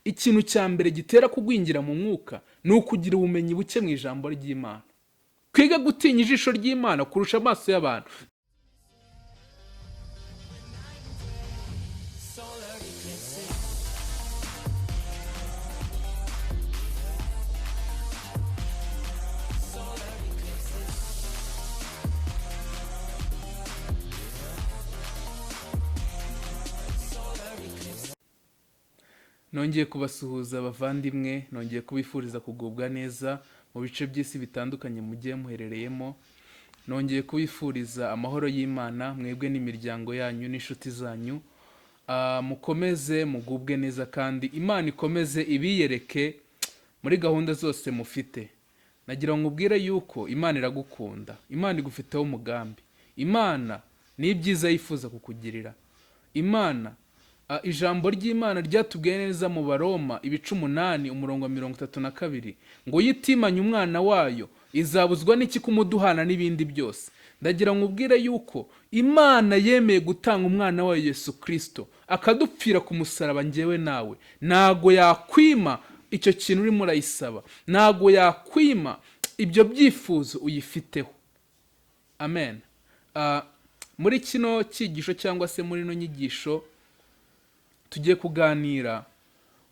ikintu cya mbere gitera kugwingira mu mwuka ni ukugira ubumenyi buke mu ijambo ry'Imana. Kwiga gutinya ijisho ry'Imana kurusha amaso y'abantu. Nongeye kubasuhuza abavandimwe, nongeye kubifuriza kugubwa neza mu bice by'isi bitandukanye mugiye muherereyemo. Nongeye kubifuriza amahoro y'Imana mwebwe n'imiryango yanyu n'inshuti zanyu. Mukomeze mugubwe neza kandi Imana ikomeze ibiyereke muri gahunda zose mufite. Nagira ngo ubwire yuko Imana iragukunda, Imana igufiteho umugambi, Imana ni ibyiza yifuza kukugirira. Imana ijambo ry'Imana ryatubwiye neza mu Baroma 8:32 ngo yitimanye umwana wayo izabuzwa n'iki kumuduhana n'ibindi byose. Ndagira ngo ubwire yuko Imana yemeye gutanga umwana wayo Yesu Kristo akadupfira ku musaraba njyewe nawe. Nago yakwima icyo kintu urimo urayisaba, nago yakwima ibyo byifuzo uyifiteho. Amen. Muri kino cyigisho cyangwa se muri no nyigisho tugiye kuganira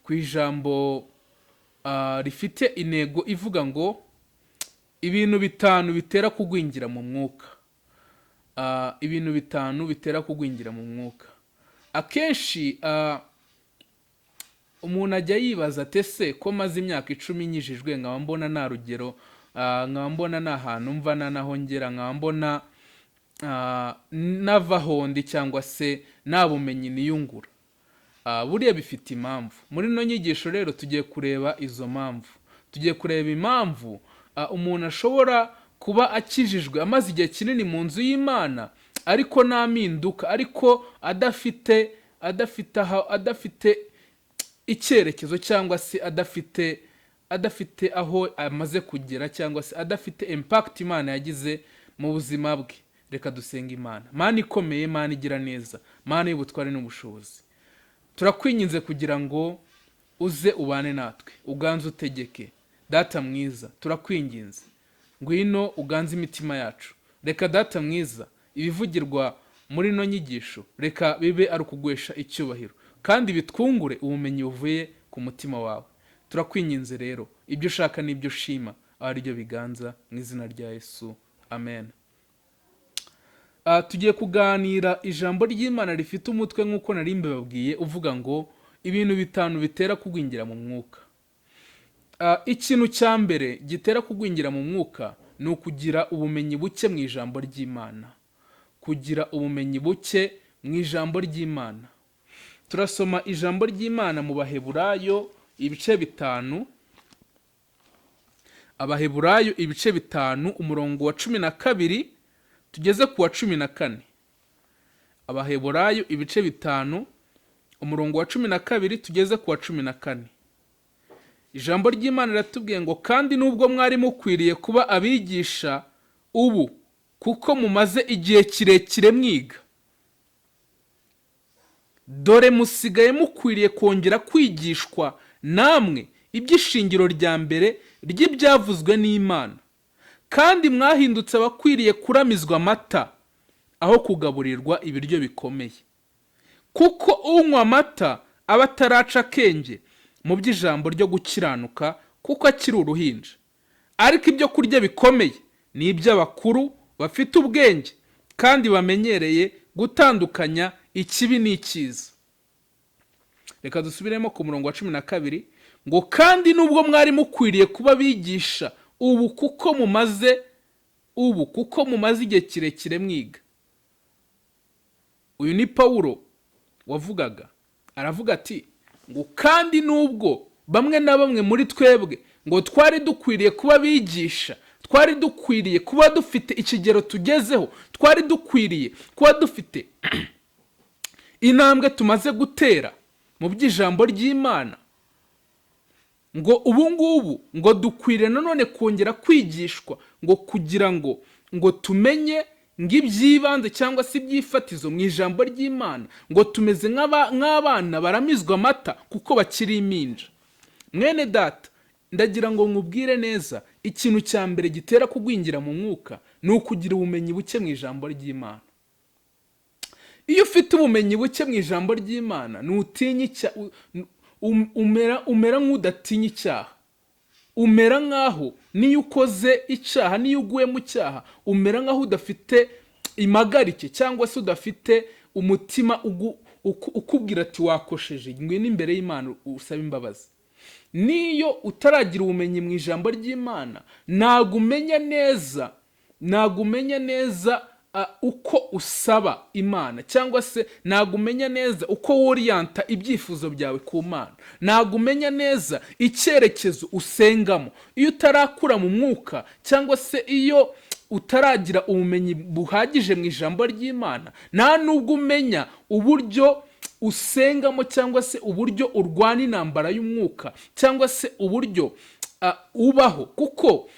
ku ijambo rifite intego ivuga ngo ibintu bitanu bitera kugwingira mu mwuka. Ibintu bitanu bitera kugwingira mu mwuka. Akenshi umuntu ajya yibaza ese ko maze imyaka 10 nyijijwe nkaba mbona nta rugero, nkaba mbona nta hantu mva naho ngera, nkaba mbona navaho ndi cyangwa se nta bumenyi niyungura. Buriya bifite impamvu. Muri no nyigisho rero tugiye kureba izo mpamvu. Tugiye kureba impamvu umuntu ashobora kuba akijijwe amaze igihe kinini mu nzu y'Imana ariko nta mpinduka, ariko adafite icyerekezo cyangwa se adafite aho amaze kugera cyangwa se adafite impact Imana yagize mu buzima bwe. Reka dusenga Imana. Mana ikomeye, Mana igira neza, Mana y'ubutware n'ubushobozi. Turakwinginze kugira ngo uze ubane natwe, uganze utegeke. Data mwiza, turakwinginze ngwino uganze imitima yacu. Reka Data mwiza, ibivugirwa muri no nyigisho reka bibe ari ukugwesha icyubahiro kandi bitwungure ubumenyi buvuye ku mutima wawe. Turakwinginze rero ibyo ushaka n'ibyo ushima ari byo biganza mu izina rya Yesu. Amen. Tugiye kuganira ijambo ry'Imana rifite umutwe nk'uko nari mbabwiye uvuga ngo ibintu bitanu bitera kugwingira mu mwuka. Ikintu cya mbere gitera kugwingira mu mwuka ni ukugira ubumenyi buke mu ijambo ry'Imana. Kugira ubumenyi buke mu ijambo ry'Imana. Turasoma ijambo ry'Imana mu Baheburayo ibice 5. Abaheburayo ibice 5 umurongo wa 12 tugeze ku wa 14. Abaheburayo ibice 5 umurongo wa 12 tugeze ku wa 14. Ijambo ry'Imana riratubwiye ngo kandi nubwo mwari mukwiriye kuba abigisha ubu kuko mumaze igihe kirekire mwiga, dore musigaye mukwiriye kongera kwigishwa namwe iby'ishingiro rya mbere ry'ibyavuzwe n'Imana, kandi mwahindutse abakwiriye kuramizwa amata aho kugaburirwa ibiryo bikomeye. Kuko unywa amata aba ataraca akenge mu by'ijambo ryo gukiranuka kuko akiri uruhinja, ariko ibyo kurya bikomeye ni iby'abakuru bafite ubwenge kandi bamenyereye gutandukanya ikibi n'icyiza. Reka dusubiremo ku murongo wa 12 ngo kandi nubwo mwari mukwiriye kuba bigisha ubu kuko mumaze igihe kirekire mwiga. Uyu ni Pawulo wavugaga, aravuga ati ngo kandi nubwo bamwe na bamwe muri twebwe ngo twari dukwiriye kuba bigisha, twari dukwiriye kuba dufite ikigero tugezeho, twari dukwiriye kuba dufite intambwe tumaze gutera mu by'ijambo ry'Imana, ngo ubu ngubu ngo dukwiriye nanone kongera kwigishwa ngo kugira ngo tumenye ng'iby'ibanze cyangwa se ibyifatizo mu ijambo ry'Imana, ngo tumeze nk'abana baramizwa amata kuko bakiri impinja. Mwene data, ndagira ngo nkubwire neza, ikintu cya mbere gitera kugwingira mu mwuka ni ukugira ubumenyi buke mu ijambo ry'Imana. Iyo ufite ubumenyi buke mu ijambo ry'Imana, umera nk'udatinya icyaha. Umera nk'aho niyo ukoze icyaha, niyo uguye mu cyaha, umera nk'aho udafite impagarike cyangwa se udafite umutima ukubwira ati wakosheje, ngwino imbere y'Imana usaba imbabazi. Niyo utaragira ubumenyi mu ijambo ry'Imana, ntabwo umenya neza uko usaba Imana, cyangwa se ntabwo umenya neza uko woriyanta ibyifuzo byawe ku Mana, ntabwo umenya neza icyerekezo usengamo. Iyo utarakura mu mwuka, cyangwa se iyo utaragira ubumenyi buhagije mu ijambo ry'Imana, nta nubwo umenya uburyo usengamo, cyangwa se uburyo urwana intambara y'umwuka, cyangwa se uburyo ubaho, kuko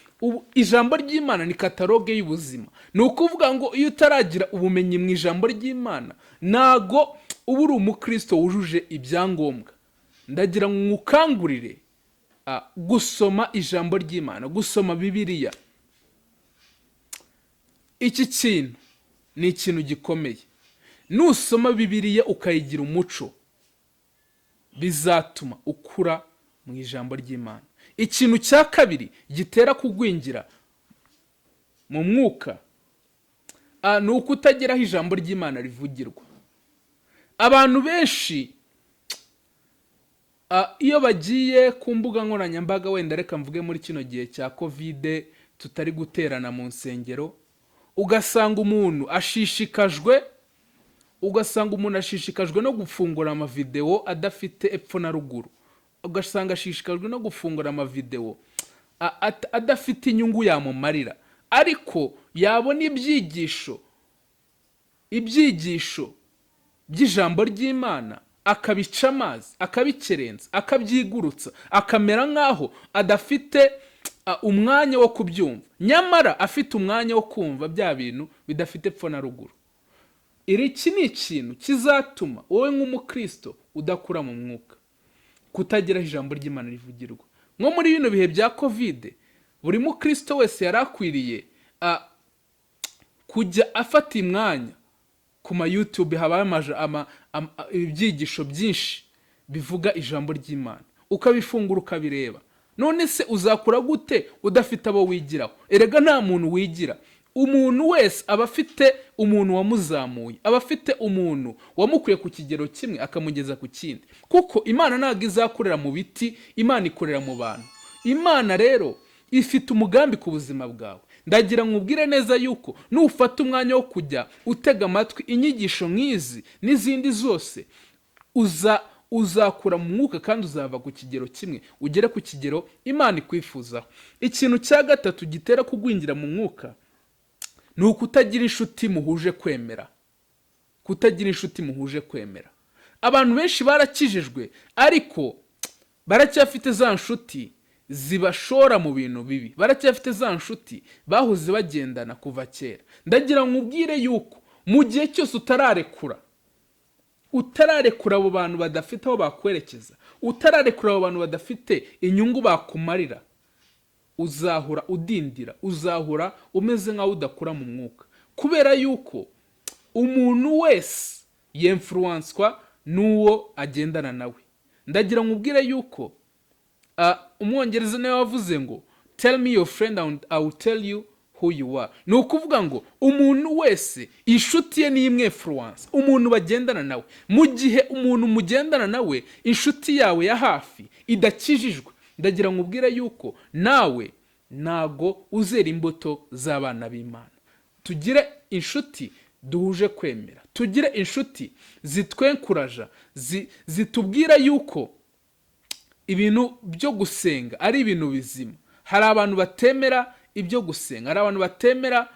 ijambo ry'Imana ni kataloge y'ubuzima. Ni ukuvuga ngo iyo utaragira ubumenyi mu ijambo ry'Imana, ntago uba uri umukristo wujuje ibyangombwa. Ndagira ngo nkukangurire gusoma ijambo ry'Imana, gusoma Bibiliya. Iki kintu ni ikintu gikomeye. Nusoma Bibiliya ukayigira umuco, bizatuma ukura mu ijambo ry'Imana. Ikintu cya kabiri gitera kugwingira mu mwuka ni ukutagera aho ijambo ry'Imana rivugirwa. Abantu benshi iyo bagiye ku mbuga nkoranyambaga, wenda reka mvuge muri kino gihe cya Covid tutari guterana mu nsengero, ugasanga umuntu ashishikajwe no gufungura amavideo adafite epfo na ruguru. Ugasanga ashishikajwe no gufungura amavideo adafite inyungu yamumarira, ariko yabona ibyigisho by'ijambo ry'Imana akabica amazi, akabikerenza, akabyigurutsa, akamera nk'aho adafite umwanya wo kubyumva, nyamara afite umwanya wo kumva bya bintu bidafite epfo na ruguru. Iki ni ikintu kizatuma wowe nk'umukristo udakura mu mwuka, kutagira ijambo ry'Imana rivugirwa. Nko muri bino bihe bya Covid, buri mukristo wese yarakwiriye kujya afata imwanya ku ma YouTube, habaye ibyigisho byinshi bivuga ijambo ry'Imana, ukabifungura ukabireba. None se uzakura gute udafite abo wigiraho? Erega nta muntu wigira. Umuntu wese aba afite umuntu wamuzamuye, aba afite umuntu wamukuye ku kigero kimwe akamugeza ku kindi, kuko Imana ntabwo izakorera mu biti, Imana ikorera mu bantu. Imana rero ifite umugambi ku buzima bwawe. Ndagira nkubwire neza yuko nufata umwanya wo kujya utega amatwi inyigisho nk'izi n'izindi zose, uzakura mu mwuka kandi uzava ku kigero kimwe ugere ku kigero Imana ikwifuzaho. Ikintu cya gatatu gitera kugwingira mu mwuka ni ukutagira inshuti muhuje kwemera. Kutagira inshuti muhuje kwemera. Abantu benshi barakijijwe, ariko baracyafite za nshuti zibashora mu bintu bibi. Baracyafite za nshuti bahoze bagendana kuva kera. Ndagira nkubwire yuko mu gihe cyose utararekura abo bantu badafite aho bakwerekeza, utararekura abo bantu badafite inyungu bakumarira, uzahora udindira, uzahora umeze nkaho udakura mu mwuka, kubera yuko umuntu wese yinfluencwa n'uwo agendana nawe. Ndagira nkubwire yuko umwongereza nawe wavuze ngo tell me your friend and I will tell you who you are. Ni ukuvuga ngo umuntu wese inshuti ye ni imwinfluence, umuntu bagendana nawe. Mu gihe umuntu mugendana nawe inshuti yawe ya hafi idakijijwe, ndagira nkubwire yuko nawe ntago uzera imbuto z'abana b'Imana. Tugire inshuti duhuje kwemera, tugire inshuti zitwenkuraja, zitubwira yuko ibintu byo gusenga ari ibintu bizima. Hari abantu batemera ibyo gusenga, hari abantu batemera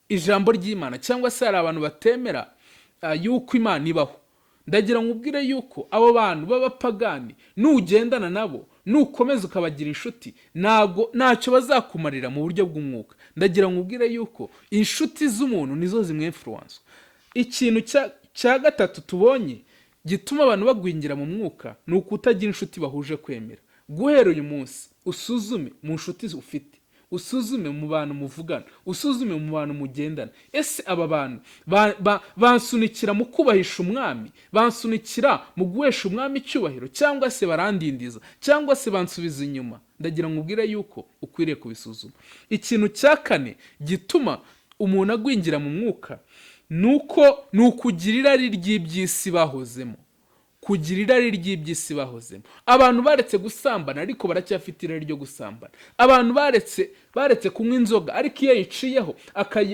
ijambo ry'Imana, cyangwa se hari abantu batemera yuko Imana ibaho. ndagira ngo ubwire yuko abo bantu b'abapagani nugendana nabo, nukomeza ukabagira inshuti, ntacyo bazakumarira mu buryo bw'umwuka. ndagira ngo ubwire yuko inshuti z'umuntu nizo zimwinfluence. ikintu cya gatatu tubonye gituma abantu bagwingira mu mwuka ni ukutagira inshuti bahuje kwemera. guhera uyu munsi usuzume mu nshuti ufite, usuzume mu bantu muvugana, usuzume mu bantu mugendana. ese aba bantu bansunikira mu kubahisha umwami, bansunikira mu guhesha umwami icyubahiro, cyangwa se barandindiza, cyangwa se bansubiza inyuma? ndagira ngo ubwire yuko ukwiriye kubisuzuma. ikintu cya kane gituma umuntu agwingira mu mwuka ni ukugira irari ry'iby'isi bahozemo. kugira irari ry'iby'isi bahozemo. abantu baretse gusambana ariko baracyafite irari ryo gusambana. abantu baretse kunywa inzoga ariko iyo yiciyeho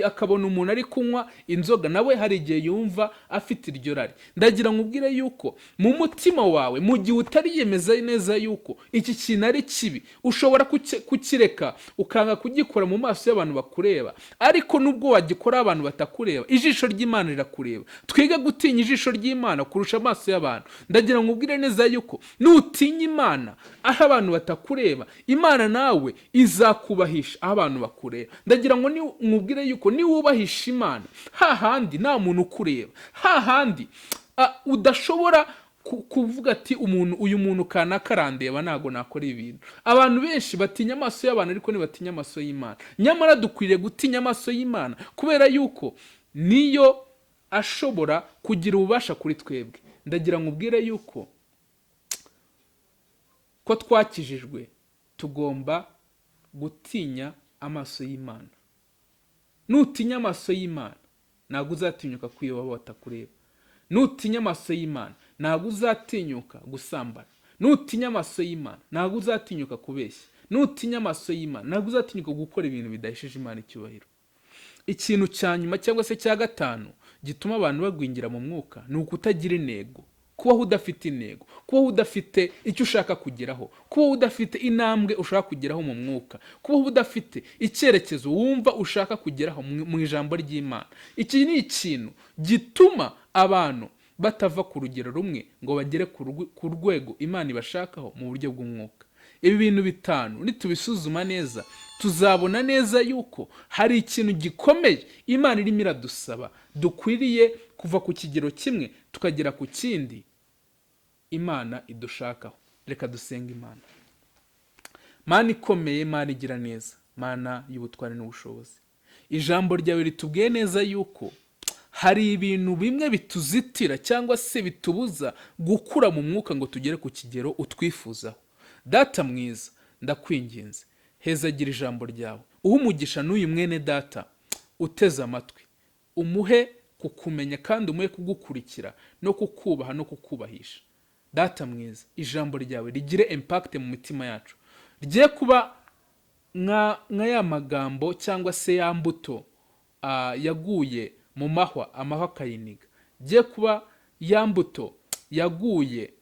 akabona umuntu ari kunywa inzoga, nawe hari igihe yumva afite iryo rari. ndagira ngo ubwire yuko mu mutima wawe, mu gihe utariyemeza neza yuko iki kintu ari kibi, ushobora kukireka ukanga kugikora mu maso y'abantu bakureba, ariko nubwo wagikora abantu batakureba, ijisho ry'Imana rirakureba. twige gutinya ijisho ry'Imana kurusha amaso y'abantu. ndagira ngo ubwire neza yuko nutinya Imana aho abantu batakureba, Imana nawe izakubahisha aho abantu bakureba. ndagira ngo nkubwire yuko niwubahisha Imana hahandi nta muntu ukureba, hahandi udashobora kuvuga ati uyu muntu kanaka arandeba ntago nakora ibintu. abantu benshi batinya amaso y'abantu ariko ntibatinya amaso y'Imana. nyamara dukwiriye gutinya amaso y'Imana kubera yuko niyo ashobora kugira ububasha kuri twebwe. ndagira ngo ubwire yuko ko twakijijwe tugomba gutinya amaso y'Imana. nutinya amaso y'Imana ntabwo uzatinyuka kwiba abo batakureba. nutinya amaso y'Imana ntabwo uzatinyuka gusambana. nutinya amaso y'Imana ntabwo uzatinyuka kubeshya. nutinya amaso y'Imana ntabwo uzatinyuka gukora ibintu bidahesheje Imana icyubahiro. ikintu cya nyuma cyangwa se cya gatanu gituma abantu bagwingira mu mwuka ni ukutagira intego. kubaho udafite intego, kubaho udafite icyo ushaka kugeraho, kubaho udafite intambwe ushaka kugeraho mu mwuka, kubaho udafite icyerekezo wumva ushaka kugeraho mu ijambo ry'Imana. iki ni ikintu gituma abantu batava ku rugero rumwe ngo bagere ku rwego Imana ibashakaho mu buryo bw'umwuka. ibi bintu bitanu nitubisuzuma neza, tuzabona neza yuko hari ikintu gikomeye Imana irimo iradusaba. dukwiriye kuva ku kigero kimwe tukagera ku kindi Imana idushakaho. reka dusenga Imana. Mana ikomeye, Mana igira neza, Mana y'ubutware n'ubushobozi, ijambo ryawe ritubwiye neza yuko hari ibintu bimwe bituzitira cyangwa se bitubuza gukura mu mwuka ngo tugere ku kigero utwifuzaho. data mwiza, ndakwinginze, hezagira ijambo ryawe, uha umugisha n'uyu mwene data uteze amatwi, umuhe kukumenya kandi umuhe kugukurikira no kukubaha no kukubahisha. data mwiza, ijambo ryawe rigire impact mu mitima yacu, rigiye kuba nka ya magambo cyangwa se ya mbuto yaguye mu mahwa, amahwa akayiniga. rigiye kuba ya mbuto yaguye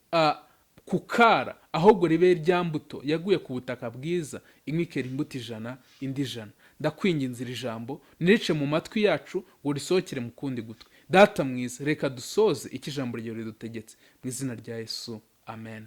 ku kara, ahubwo ribe rya mbuto yaguye ku butaka bwiza, imwe ikera imbuto 100 indi 100. ndakwinginze iri jambo nirice mu matwi yacu ngo risohokere mu kundi gutwi. data mwiza, reka dusoze iki jambo ryawe ridutegetse mu izina rya Yesu, amen.